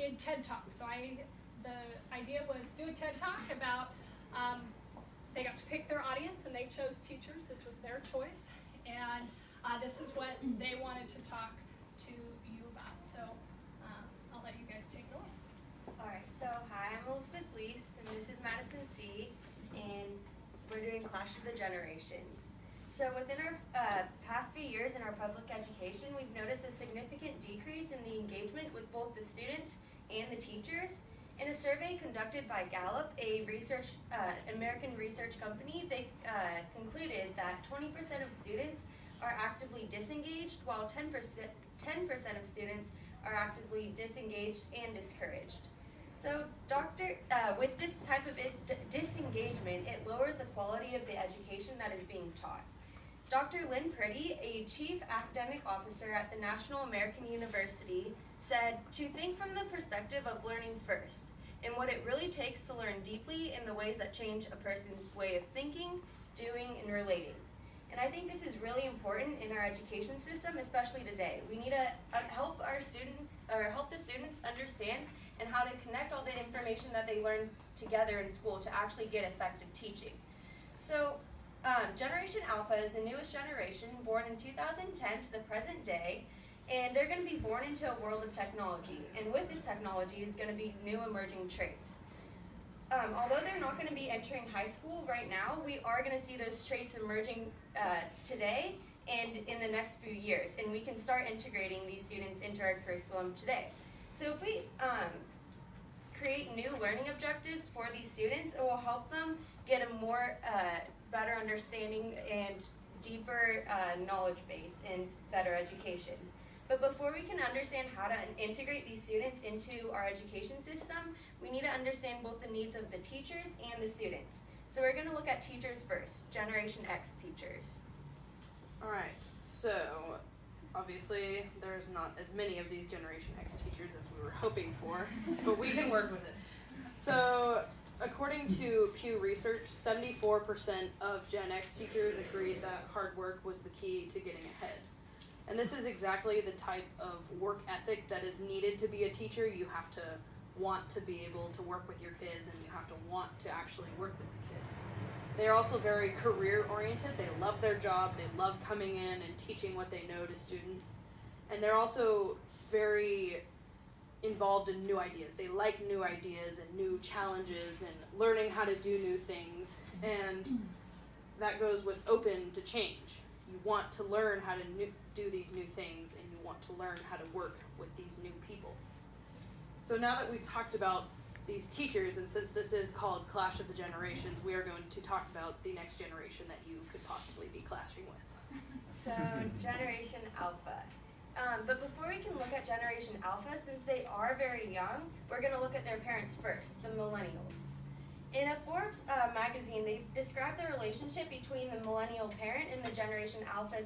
did TED Talks. So the idea was do a TED Talk about, they got to pick their audience and they chose teachers. This was their choice. And this is what they wanted to talk to you about. So I'll let you guys take it away. Alright, so hi, I'm Elizabeth Lease, and this is Madison C., and we're doing Clash of the Generations. So within our past few years in our public education, we've noticed a significant decrease in the engagement with both the students and the teachers. In a survey conducted by Gallup, a American research company, they concluded that 20% of students are actively disengaged, while 10% of students are actively disengaged and discouraged. So with this type of disengagement, it lowers the quality of the education that is being taught. Dr. Lynn Priddy, a chief academic officer at the National American University, said to think from the perspective of learning first and what it really takes to learn deeply in the ways that change a person's way of thinking, doing, and relating. And I think this is really important in our education system, especially today. We need to help the students understand and how to connect all the information that they learn together in school to actually get effective teaching. So Generation Alpha is the newest generation, born in 2010 to the present day, and they're going to be born into a world of technology. And with this technology is going to be new emerging traits. Although they're not going to be entering high school right now, we are going to see those traits emerging today and in the next few years, and we can start integrating these students into our curriculum today. So if we create new learning objectives for these students, it will help them get a more better understanding and deeper knowledge base and better education. But before we can understand how to integrate these students into our education system, we need to understand both the needs of the teachers and the students. So we're going to look at teachers first, Generation X teachers. Alright, so obviously there's not as many of these Generation X teachers as we were hoping for, but we can work with it. So according to Pew Research, 74% of Gen X teachers agreed that hard work was the key to getting ahead. And this is exactly the type of work ethic that is needed to be a teacher. You have to want to be able to work with your kids, and you have to want to actually work with the kids. They are also very career oriented. They love their job. They love coming in and teaching what they know to students. And they're also very involved in new ideas. They like new ideas and new challenges and learning how to do new things. And that goes with open to change. You want to learn how to do these new things, and you want to learn how to work with these new people. So now that we've talked about these teachers, and since this is called Clash of the Generations, we are going to talk about the next generation that you could possibly be clashing with. So Generation Alpha. But before we can look at Generation Alpha, since they are very young, we're going to look at their parents first, the millennials. In a Forbes magazine, they described the relationship between the millennial parent and the Generation Alpha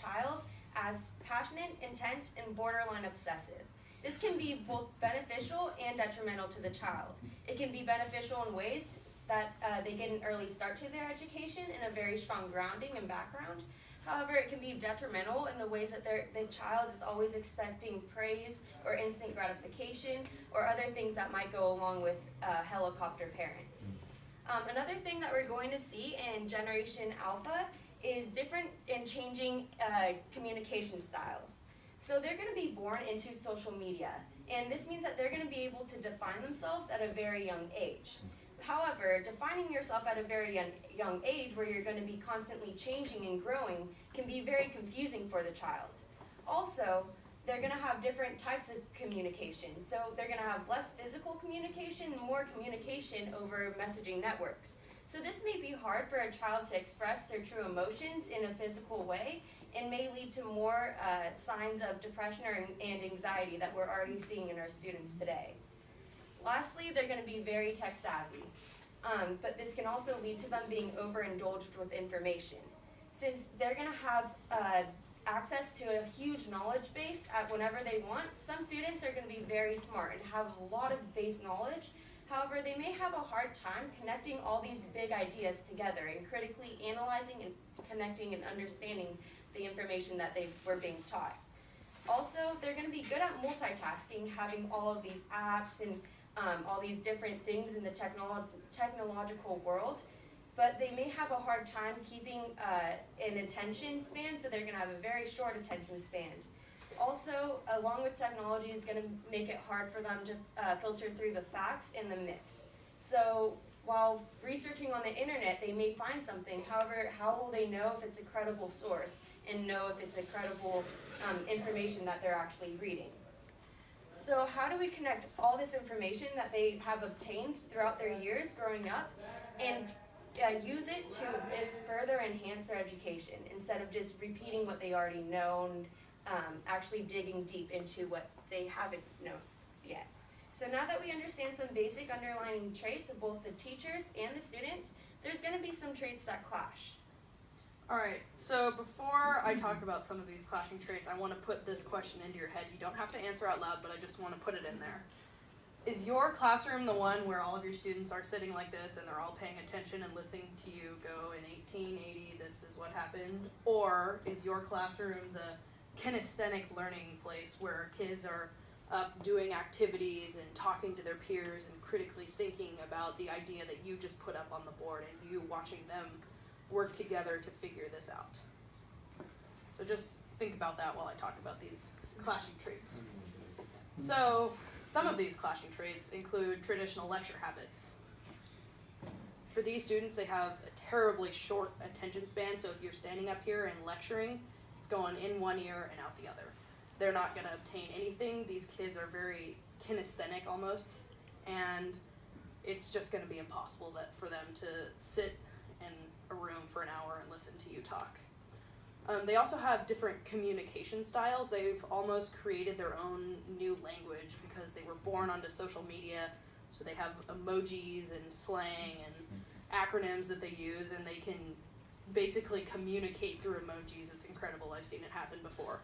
child as passionate, intense, and borderline obsessive. This can be both beneficial and detrimental to the child. It can be beneficial in ways that they get an early start to their education and a very strong grounding and background. However, it can be detrimental in the ways that the child is always expecting praise or instant gratification or other things that might go along with helicopter parents. Another thing that we're going to see in Generation Alpha is different and changing communication styles. So they're going to be born into social media, and this means that they're going to be able to define themselves at a very young age. However, defining yourself at a very young age where you're going to be constantly changing and growing can be very confusing for the child. Also, they're going to have different types of communication. So they're going to have less physical communication and more communication over messaging networks. So this may be hard for a child to express their true emotions in a physical way and may lead to more signs of depression and anxiety that we're already seeing in our students today. Lastly, they're going to be very tech savvy, but this can also lead to them being overindulged with information. Since they're going to have access to a huge knowledge base at whenever they want, some students are going to be very smart and have a lot of base knowledge. However, they may have a hard time connecting all these big ideas together and critically analyzing and connecting and understanding the information that they were being taught. Also, they're going to be good at multitasking, having all of these apps and all these different things in the technological world, but they may have a hard time keeping an attention span, so they're going to have a very short attention span. Also, along with technology, is going to make it hard for them to filter through the facts and the myths. So while researching on the internet, they may find something. However, how will they know if it's a credible source and know if it's a credible information that they're actually reading? So how do we connect all this information that they have obtained throughout their years growing up and use it to further enhance their education instead of just repeating what they already know and actually digging deep into what they haven't known yet? So now that we understand some basic underlying traits of both the teachers and the students, there's going to be some traits that clash. Alright, so before I talk about some of these clashing traits, I want to put this question into your head. You don't have to answer out loud, but I just want to put it in there. Is your classroom the one where all of your students are sitting like this and they're all paying attention and listening to you go in 1880, this is what happened? Or is your classroom the kinesthetic learning place where kids are up doing activities and talking to their peers and critically thinking about the idea that you just put up on the board and you watching them work together to figure this out? So just think about that while I talk about these clashing traits. So some of these clashing traits include traditional lecture habits. For these students, they have a terribly short attention span, so if you're standing up here and lecturing, it's going in one ear and out the other. They're not going to obtain anything. These kids are very kinesthetic almost, and it's just going to be impossible for them to sit in a room for an hour and listen to you talk. They also have different communication styles. They've almost created their own new language because they were born onto social media, so they have emojis and slang and acronyms that they use, and they can basically communicate through emojis. It's incredible. I've seen it happen before.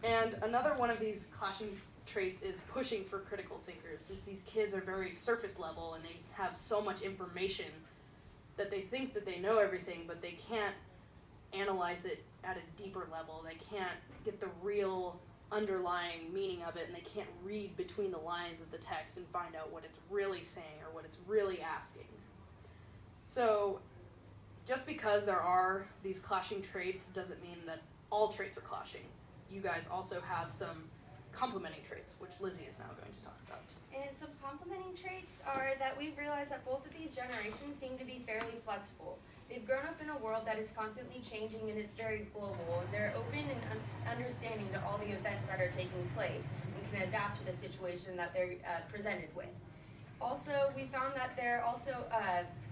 And another one of these clashing traits is pushing for critical thinkers, since these kids are very surface level and they have so much information that they think that they know everything, but they can't analyze it at a deeper level. They can't get the real underlying meaning of it, and they can't read between the lines of the text and find out what it's really saying or what it's really asking. So just because there are these clashing traits doesn't mean that all traits are clashing. You guys also have some complementing traits, which Lizzie is now going to talk about. And some complementing traits are that we've realized that both of these generations seem to be fairly flexible. They've grown up in a world that is constantly changing and it's very global. And they're open and understanding to all the events that are taking place and can adapt to the situation that they're presented with. Also, we found that they're also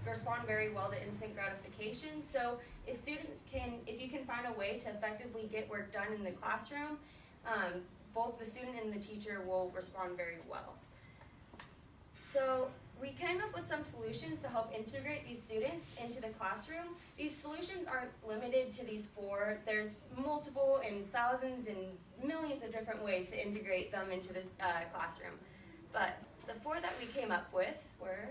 respond very well to instant gratification. So if you can find a way to effectively get work done in the classroom, both the student and the teacher will respond very well. So we came up with some solutions to help integrate these students into the classroom. These solutions aren't limited to these four. There's multiple and thousands and millions of different ways to integrate them into this classroom. But the four that we came up with were...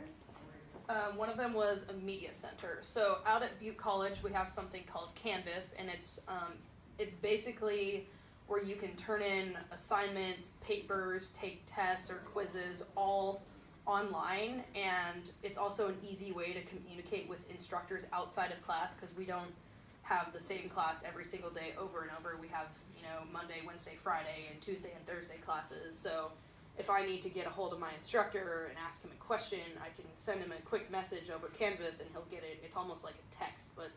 One of them was a media center. So out at Butte College, we have something called Canvas, and it's basically where you can turn in assignments, papers, take tests or quizzes, all online, and it's also an easy way to communicate with instructors outside of class because we don't have the same class every single day over and over. We have, Monday, Wednesday, Friday, and Tuesday and Thursday classes. So if I need to get a hold of my instructor and ask him a question, I can send him a quick message over Canvas and he'll get it. It's almost like a text, but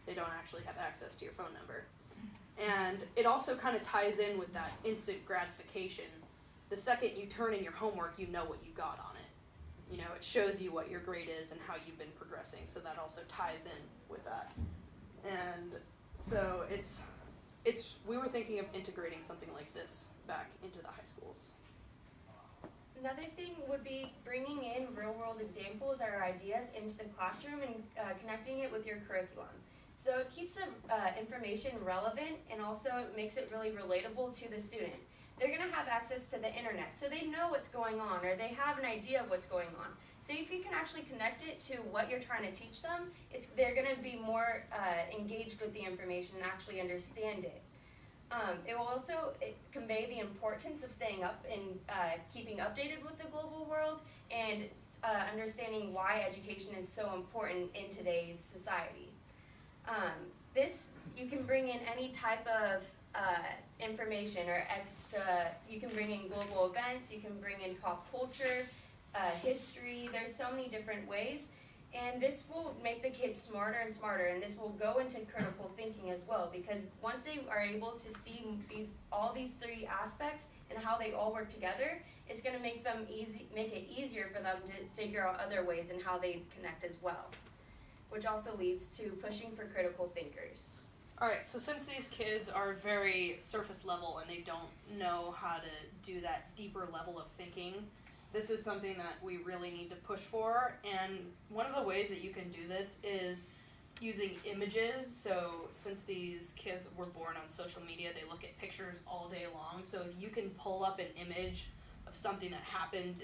they don't actually have access to your phone number. And it also kind of ties in with that instant gratification. The second you turn in your homework, you know what you got on it. It shows you what your grade is and how you've been progressing, so that also ties in with that. And so we were thinking of integrating something like this back into the high schools. Another thing would be bringing in real-world examples or ideas into the classroom and connecting it with your curriculum. So it keeps the information relevant, and also it makes it really relatable to the student. They're going to have access to the internet, so they know what's going on, or they have an idea of what's going on. So if you can actually connect it to what you're trying to teach them, they're going to be more engaged with the information and actually understand it. It will also convey the importance of staying up and keeping updated with the global world and understanding why education is so important in today's society. You can bring in any type of information or extra. You can bring in global events, you can bring in pop culture, history. There's so many different ways. And this will make the kids smarter and smarter, and this will go into critical thinking as well, because once they are able to see all these three aspects and how they all work together, it's going to make it easier for them to figure out other ways and how they connect as well, which also leads to pushing for critical thinkers. Alright, so since these kids are very surface level and they don't know how to do that deeper level of thinking, this is something that we really need to push for, and one of the ways that you can do this is using images. So since these kids were born on social media, they look at pictures all day long. So if you can pull up an image of something that happened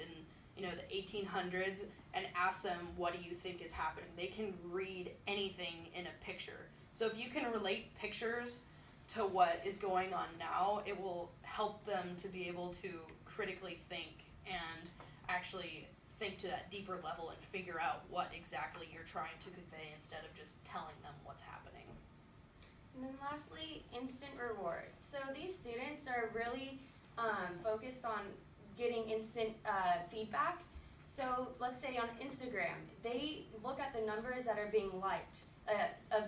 in the 1800s and ask them, what do you think is happening? They can read anything in a picture. So if you can relate pictures to what is going on now, it will help them to be able to critically think and actually think to that deeper level and figure out what exactly you're trying to convey instead of just telling them what's happening. And then lastly, instant rewards. So these students are really focused on getting instant feedback. So let's say on Instagram, they look at the numbers that are being liked of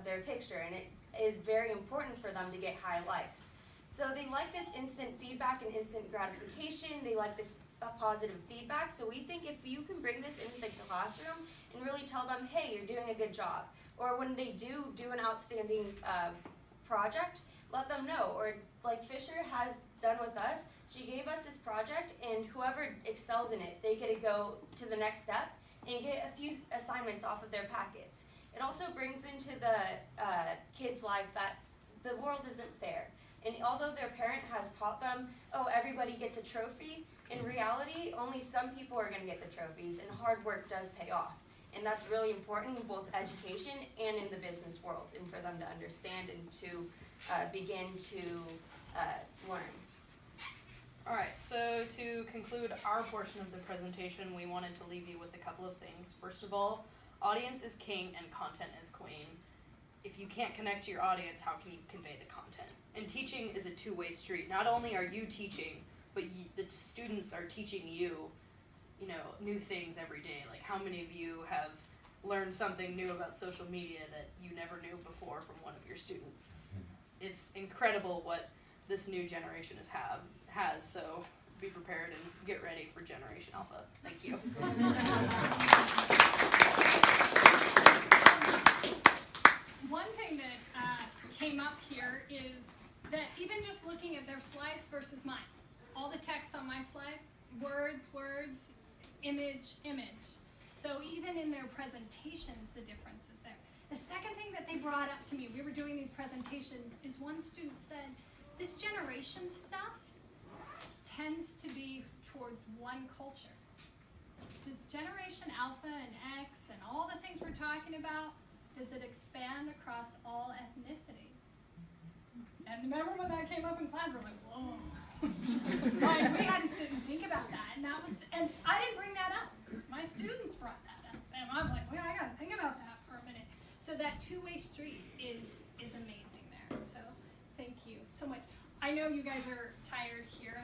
their picture, and it is very important for them to get high likes. So they like this instant feedback and instant gratification. They like this positive feedback. So we think if you can bring this into the classroom and really tell them, hey, you're doing a good job. Or when they do an outstanding project, let them know. Or like Fisher has done with us, she gave us this project, and whoever excels in it, they get to go to the next step and get a few assignments off of their packets. It also brings into the kids' life that the world isn't fair. And although their parent has taught them, oh, everybody gets a trophy, in reality, only some people are going to get the trophies, and hard work does pay off. And that's really important in both education and in the business world, and for them to understand and to begin to learn. Alright, so to conclude our portion of the presentation, we wanted to leave you with a couple of things. First of all, audience is king and content is queen. If you can't connect to your audience, how can you convey the content? And teaching is a two-way street. Not only are you teaching, but the students are teaching you, new things every day. Like, how many of you have learned something new about social media that you never knew before from one of your students? It's incredible what this new generation has, so be prepared and get ready for Generation Alpha. Thank you. One thing that came up here is that even just looking at their slides versus mine, all the text on my slides, words, image. So even in their presentations, the difference is there. The second thing that they brought up to me, we were doing these presentations, is one student said, this generation stuff tends to be towards one culture. Does Generation Alpha and X and all the things we're talking about, does it expand across all ethnicities? And remember when that came up in class, we're like, whoa. Like, we had to sit and think about that, and I didn't bring that up. My students brought that up, and I was like, well, I got to think about that for a minute. So that two-way street is amazing there. So thank you so much. I know you guys are tired here.